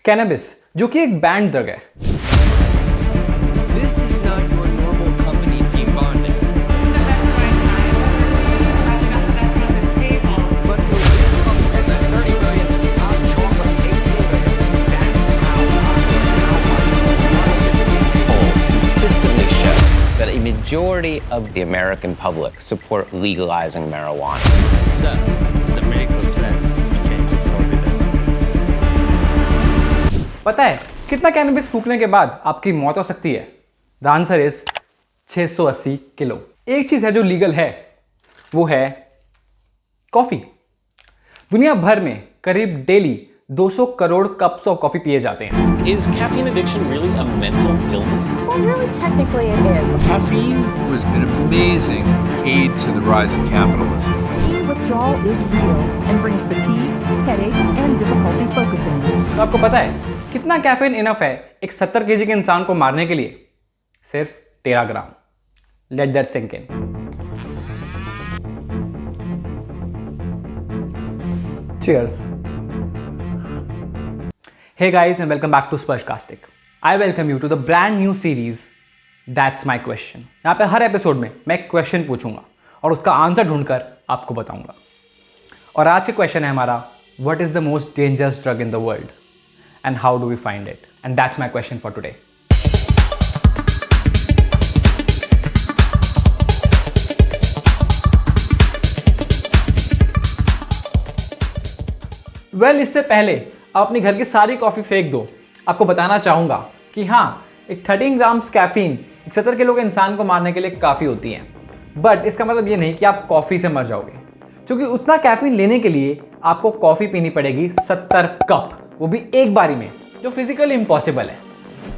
Cannabis, जो कि एक बैंड ड्रग है। This is not your normal company team bonding. But for this hustle and that 30 million, top chocolates 18 million, that's how much money is being polls consistently show that a majority of the American public support legalizing marijuana. Thus, the medical plant became forbidden. पता है कितना cannabis फूकने के बाद आपकी मौत हो सकती है? The answer is 680 kilo. एक चीज है जो लीगल है, वो है कॉफी। दुनिया भर में करीब daily 200 crore cups of coffee पिए जाते हैं। Is caffeine addiction really a mental illness? Well, really, technically it is. Caffeine was an amazing aid to the rise of capitalism. Caffeine withdrawal is real and brings fatigue, headache, and difficulty focusing. तो आपको पता है कितना caffeine enough है एक 70 KG के इंसान को मारने के लिए? सिर्फ 13 gram. Let that sink in. Cheers. Hey guys and welcome back to Sparshcastic. I welcome you to the brand new series That's My Question. यहाँ पे हर एपिसोड में मैं एक क्वेश्चन पूछूंगा और उसका आंसर ढूंढकर आपको बताऊंगा। और आज के क्वेश्चन है हमारा, What is the most dangerous drug in the world and how do we find it? And that's my question for today. Well, इससे पहले आप अपनी घर की सारी कॉफ़ी फेंक दो, आपको बताना चाहूँगा कि हाँ, एक 13 ग्राम्स कैफीन एक 70 किलो के इंसान को मारने के लिए काफ़ी होती है। बट इसका मतलब ये नहीं कि आप कॉफ़ी से मर जाओगे, क्योंकि उतना कैफीन लेने के लिए आपको कॉफ़ी पीनी पड़ेगी 70 कप, वो भी एक बारी में, जो फिजिकली इम्पॉसिबल है।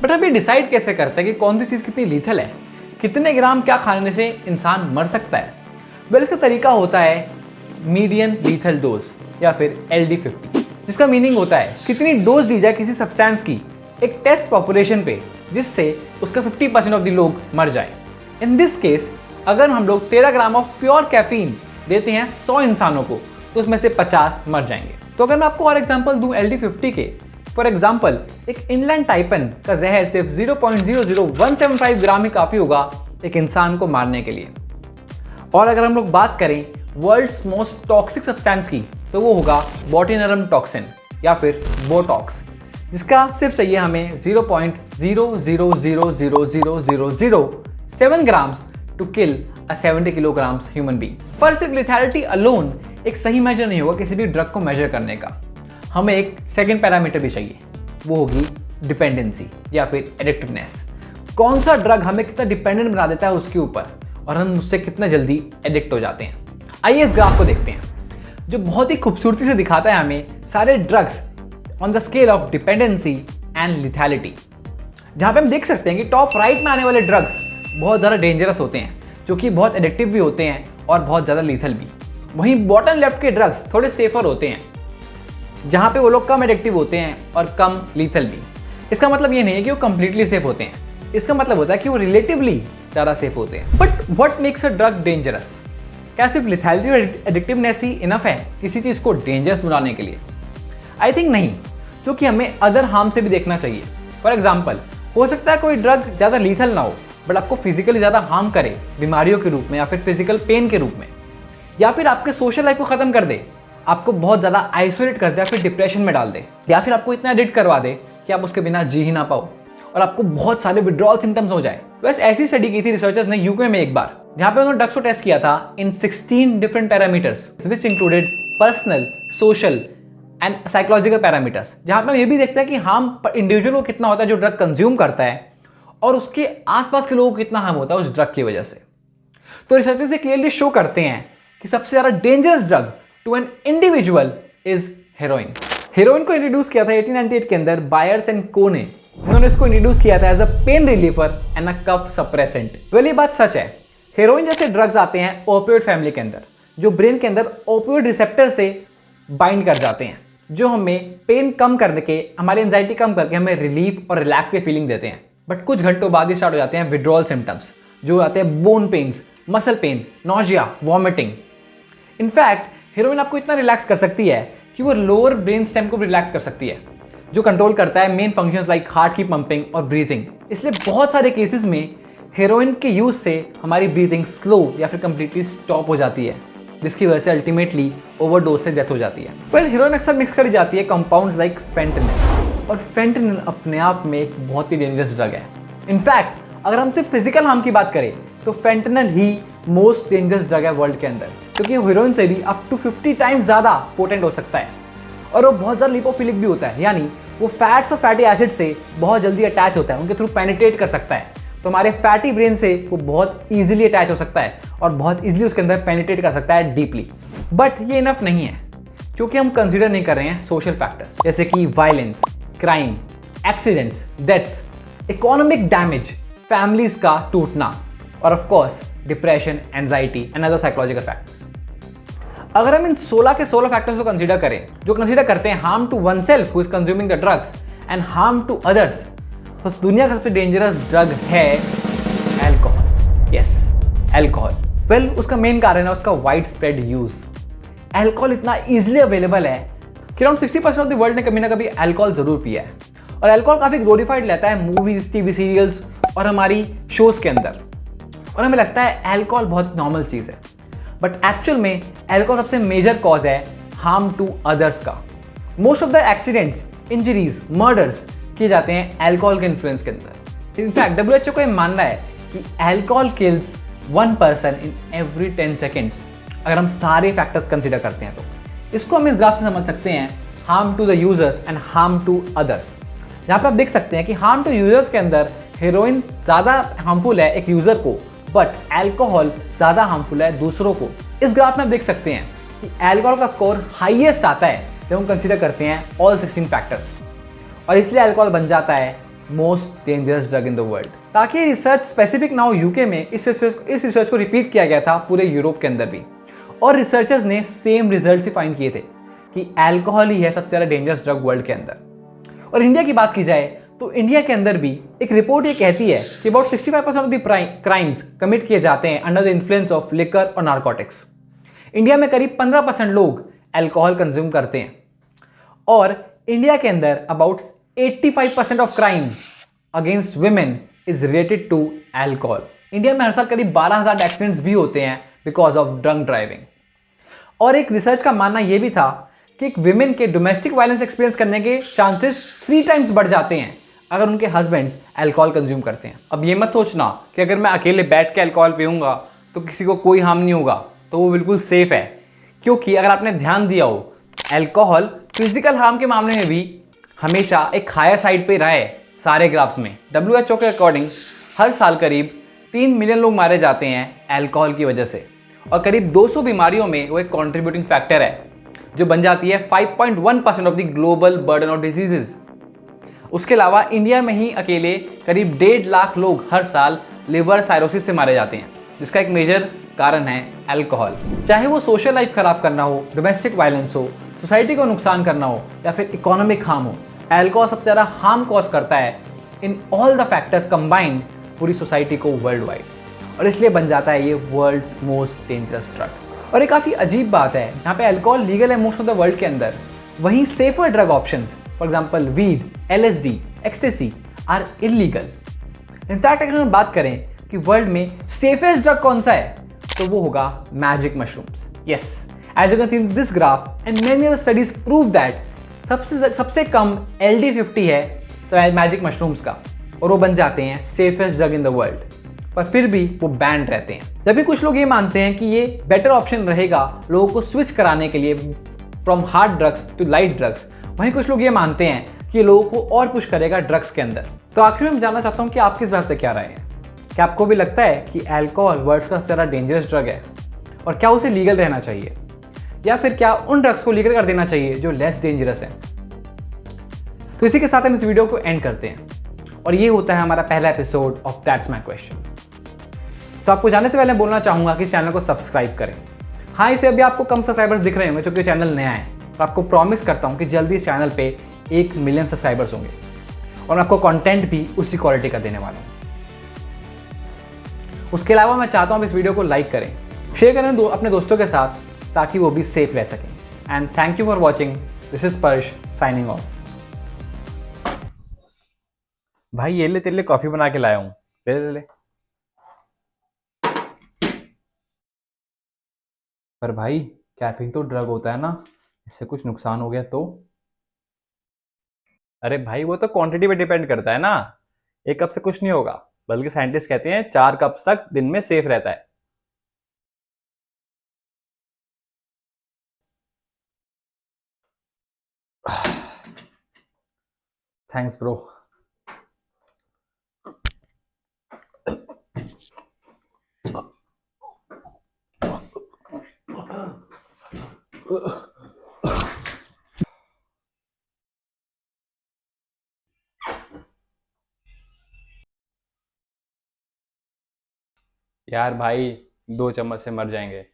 बट आप ये डिसाइड कैसे करते हैं कि कौन सी चीज़ कितनी लीथल है, कितने ग्राम क्या खाने से इंसान मर सकता है? वेल, इसका तरीका होता है मीडियन लीथल डोज या फिर LD50, जिसका मीनिंग होता है कितनी डोज दी जाए किसी सब्सटेंस की एक टेस्ट पॉपुलेशन पे, जिससे उसका 50% ऑफ द लोग मर जाए। इन दिस केस अगर हम लोग 13 ग्राम ऑफ प्योर कैफीन देते हैं 100 इंसानों को, तो उसमें से 50 मर जाएंगे। तो अगर मैं आपको और एग्जांपल दूं LD50 के, फॉर एग्जांपल एक इनलैंड टाइपन का जहर सिर्फ 0.00175 ग्राम ही काफ़ी होगा एक इंसान को मारने के लिए। और अगर हम लोग बात करें वर्ल्ड्स मोस्ट टॉक्सिक सब्सटेंस की, तो वो होगा बोट्यूलिनम टॉक्सिन या फिर बोटॉक्स, जिसका सिर्फ चाहिए हमें 0.0000007 grams to kill a 70 kilograms human being. पर सिर्फ लिथैलिटी अलोन एक सही मेजर नहीं होगा किसी भी ड्रग को मेजर करने का। हमें एक सेकेंड पैरामीटर भी चाहिए, वो होगी डिपेंडेंसी या फिर एडिक्टिवनेस। कौन सा ड्रग हमें कितना डिपेंडेंट बना देता है उसके ऊपर, और हम उससे कितना जल्दी एडिक्ट हो जाते हैं। आइए इस ग्राफ को देखते हैं, जो बहुत ही खूबसूरती से दिखाता है हमें सारे drugs on the scale of dependency and lethality. जहाँ पे हम देख सकते हैं कि टॉप राइट में आने वाले ड्रग्स बहुत ज़्यादा डेंजरस होते हैं, जो कि बहुत एडिक्टिव भी होते हैं और बहुत ज़्यादा लीथल भी। वहीं बॉटम लेफ्ट के ड्रग्स थोड़े सेफर होते हैं, जहाँ पे वो लोग कम एडिक्टिव होते हैं और कम लीथल भी। इसका मतलब ये नहीं है कि वो कंप्लीटली सेफ होते हैं, इसका मतलब होता है कि वो रिलेटिवली ज़्यादा सेफ होते हैं। But what makes a drug dangerous? क्या सिर्फ लिथैलिटी और एडिक्टिवनेस ही इनफ है किसी चीज़ को डेंजरस बनाने के लिए? आई थिंक नहीं, क्योंकि हमें अदर हार्म से भी देखना चाहिए। फॉर एग्जाम्पल, हो सकता है कोई ड्रग ज़्यादा लीथल ना हो, बट आपको फिजिकली ज़्यादा हार्म करे बीमारियों के रूप में या फिर फिजिकल पेन के रूप में, या फिर आपके सोशल लाइफ को ख़त्म कर दे, आपको बहुत ज़्यादा आइसोलेट कर दे या फिर डिप्रेशन में डाल दे, या फिर आपको इतना एडिक्ट करवा दे कि आप उसके बिना जी ही ना पाओ और आपको बहुत सारे विड्रॉल सिम्टम्स हो जाए। वैसे ऐसी स्टडी की थी रिसर्चर्स ने यूके में एक बार, जहाँ पे उन्होंने ड्रग्स को टेस्ट किया था इन 16 different parameters which included personal, social and psychological parameters, जहाँ पे हम ये भी देखते हैं कि हार्म इंडिविजुअल को कितना होता है जो ड्रग कंज्यूम करता है, और उसके आसपास के लोगों को कितना हार्म होता है उस ड्रग की वजह से। तो रिसर्चर्स ये क्लियरली शो करते हैं कि सबसे ज़्यादा dangerous drug to an individual is heroin. Heroin को इंट्रोड्यूस किया था 1898 के अंदर बायर्स एंड को ने, जिन्होंने इसको इंट्रोड्यूस किया था एज अ पेन रिलीफर and a cough suppressant. Well, ये बात सच है, हेरोइन जैसे ड्रग्स आते हैं ओपियोइड फैमिली के अंदर, जो ब्रेन के अंदर ओपियोइड रिसेप्टर से बाइंड कर जाते हैं, जो हमें पेन कम करने के, हमारी एंजाइटी कम करके हमें रिलीफ और रिलैक्स की फीलिंग देते हैं। बट कुछ घंटों बाद ही स्टार्ट हो जाते हैं विड्रॉल सिम्टम्स, जो आते हैं bone pains, muscle pain, nausea, vomiting. In fact heroin आपको इतना रिलैक्स कर सकती है कि वो लोअर ब्रेन स्टेम को भी रिलैक्स कर सकती है, जो कंट्रोल करता है मेन फंक्शंस लाइक हार्ट की पंपिंग और ब्रीथिंग। इसलिए बहुत सारे केसेस में हेरोइन के यूज से हमारी ब्रीथिंग स्लो या फिर कंप्लीटली स्टॉप हो जाती है, जिसकी वजह से अल्टीमेटली ओवरडोज से डेथ हो जाती है। वेल, हेरोइन अक्सर मिक्स करी जाती है कंपाउंड्स लाइक फेंटनिल, और फेंटनिल अपने आप में एक बहुत ही डेंजरस ड्रग है। इनफैक्ट अगर हम सिर्फ फिजिकल हार्म की बात करें तो फेंटनिल ही मोस्ट डेंजरस ड्रग है वर्ल्ड के अंदर, क्योंकि हेरोइन से भी अप टू 50 टाइम्स ज़्यादा पोटेंट हो सकता है, और वो बहुत ज़्यादा लिपोफिलिक भी होता है, यानी वो फैट्स और फैटी एसिड से बहुत जल्दी अटैच होता है, उनके थ्रू पेनिट्रेट कर सकता है। तो हमारे फैटी ब्रेन से वो बहुत ईजिली अटैच हो सकता है और बहुत ईजिली उसके अंदर पेनिट्रेट कर सकता है डीपली। बट ये इनफ नहीं है, क्योंकि हम कंसिडर नहीं कर रहे हैं सोशल फैक्टर्स जैसे कि violence, crime, accidents, deaths, economic damage, families का टूटना और of course depression, anxiety and other psychological factors. अगर हम इन 16 के 16 फैक्टर्स को कंसीडर करें जो कंसीडर करते हैं harm to oneself who is consuming the drugs and harm to others, तो दुनिया का सबसे डेंजरस ड्रग है अल्कोहल। Yes, alcohol. वेल, उसका मेन कारण है उसका वाइड स्प्रेड यूज। अल्कोहल इतना ईजिली अवेलेबल है कि अराउंड 60% ऑफ द वर्ल्ड ने कभी ना कभी अल्कोहल जरूर पिया है, और अल्कोहल काफी ग्लोरीफाइड रहता है मूवीज, टीवी सीरियल्स और हमारी शोज के अंदर, और हमें लगता है अल्कोहल बहुत नॉर्मल चीज़ है। बट एक्चुअल में अल्कोहल सबसे मेजर कॉज है हार्म टू अदर्स का। Most of the accidents, injuries, murders किए जाते हैं अल्कोहल के इन्फ्लुएंस के अंदर। इनफैक्ट WHO को यह मानना है कि alcohol kills 1 person in every 10 seconds, अगर हम सारे फैक्टर्स कंसिडर करते हैं तो। इसको हम इस ग्राफ से समझ सकते हैं harm to the users and harm to others. यहाँ पे आप देख सकते हैं कि हार्म टू यूजर्स के अंदर हेरोइन ज़्यादा हार्मफुल है एक यूजर को, बट अल्कोहल ज़्यादा हार्मफुल है दूसरों को। इस ग्राफ में आप देख सकते हैं कि अल्कोहल का स्कोर हाईएस्ट आता है जब हम कंसीडर करते हैं ऑल 16 फैक्टर्स, और इसलिए अल्कोहल बन जाता है most dangerous drug in the world. ताकि ये रिसर्च स्पेसिफिक ना हो यूके में, इस रिसर्च को रिपीट किया गया था पूरे यूरोप के अंदर भी, और रिसर्चर्स ने सेम रिजल्ट ही फाइंड किए थे कि अल्कोहल ही है सबसे ज़्यादा डेंजरस ड्रग वर्ल्ड के अंदर। और इंडिया की बात की जाए तो इंडिया के अंदर भी एक रिपोर्ट ये कहती है कि about 65% of the crimes commit किए जाते हैं under the influence of liquor और नारकोटिक्स। इंडिया में करीब 15% लोग अल्कोहल कंज्यूम करते हैं, और इंडिया के अंदर about 85% of crime against women is related to alcohol. India में हर साल करीब 12,000 एक्सीडेंट्स भी होते हैं बिकॉज ऑफ ड्रंक ड्राइविंग। और एक रिसर्च का मानना यह भी था कि एक विमेन के डोमेस्टिक वायलेंस एक्सपीरियंस करने के चांसेस 3 टाइम्स बढ़ जाते हैं अगर उनके हस्बैंड्स अल्कोहल कंज्यूम करते हैं। अब ये मत सोचना कि अगर मैं अकेले बैठ के अल्कोहल पीऊँगा तो किसी को कोई हार्म नहीं होगा, तो वो बिल्कुल सेफ है, क्योंकि अगर आपने ध्यान दिया हो अल्कोहल फिजिकल हार्म के मामले में भी हमेशा एक हायर साइड पे रहा है सारे ग्राफ्स में। WHO के अकॉर्डिंग हर साल करीब 3 मिलियन लोग मारे जाते हैं अल्कोहल की वजह से, और करीब 200 बीमारियों में वो एक कॉन्ट्रीब्यूटिंग फैक्टर है जो बन जाती है 5.1% of the global burden of diseases. उसके अलावा इंडिया में ही अकेले करीब 1.5 लाख लोग हर साल लिवर साइरोसिस से मारे जाते हैं, जिसका एक मेजर कारण है अल्कोहल। चाहे वो सोशल लाइफ खराब करना हो, डोमेस्टिक वायलेंस हो, सोसाइटी को नुकसान करना हो या फिर इकोनॉमिक हार्म हो, अल्कोहल सबसे ज़्यादा हार्म कॉज करता है in all the factors combined पूरी सोसाइटी को वर्ल्ड वाइड, और इसलिए बन जाता है ये वर्ल्ड्स मोस्ट डेंजरस ड्रग। और ये काफ़ी अजीब बात है, यहाँ पे अल्कोहल लीगल है मोस्ट ऑफ द वर्ल्ड के अंदर, वहीं safer drug options for example weed, LSD, ecstasy are illegal. In fact अगर हम बात करें कि वर्ल्ड में सेफेस्ट ड्रग कौन सा है, तो वो होगा magic mushrooms. Yes, as you can see in this graph and many other studies prove that सबसे कम LD50 है मैजिक मशरूम्स का, और वो बन जाते हैं safest drug in the world, पर फिर भी वो बैंड रहते हैं। जब भी कुछ लोग ये मानते हैं कि ये बेटर ऑप्शन रहेगा लोगों को स्विच कराने के लिए from hard drugs to light drugs, वहीं कुछ लोग ये मानते हैं कि लोगों को और पुश करेगा ड्रग्स के अंदर। तो आखिर में मैं जानना चाहता हूँ कि आपकी इस बात पे क्या राय है? क्या आपको भी लगता है कि अल्कोहल वर्ल्ड का सबसे ज़्यादा डेंजरस ड्रग है, और क्या उसे लीगल रहना चाहिए, या फिर क्या उन ड्रग्स को लीगल कर देना चाहिए जो लेस डेंजरस हैं? तो इसी के साथ हम इस वीडियो को एंड करते हैं, और ये होता है हमारा पहला episode of that's my question. तो आपको जाने से पहले बोलना चाहूँगा कि चैनल को सब्सक्राइब करें। हाँ, इसे अभी आपको कम सब्सक्राइबर्स दिख रहे होंगे क्योंकि चैनल नया है, तो आपको प्रॉमिस करता हूँ कि जल्दी इस चैनल पे 1 मिलियन सब्सक्राइबर्स होंगे, और मैं आपको कंटेंट भी उसी क्वालिटी का देने वाला हूँ। उसके अलावा मैं चाहता हूँ इस वीडियो को लाइक करें, शेयर करें अपने दोस्तों के साथ, ताकि वो भी सेफ रह सकें। And thank you for watching. This is स्पर्श साइनिंग ऑफ। भाई ये ले, तेरे लिए कॉफी बना के लाया हूँ, ले ले ले। पर भाई कैफीन तो ड्रग होता है ना, इससे कुछ नुकसान हो गया तो? अरे भाई वो तो क्वांटिटी पे डिपेंड करता है ना, एक कप से कुछ नहीं होगा, बल्कि साइंटिस्ट कहते हैं 4 कप तक दिन में सेफ रहता है। Thanks bro. यार भाई 2 चम्मच से मर जाएंगे।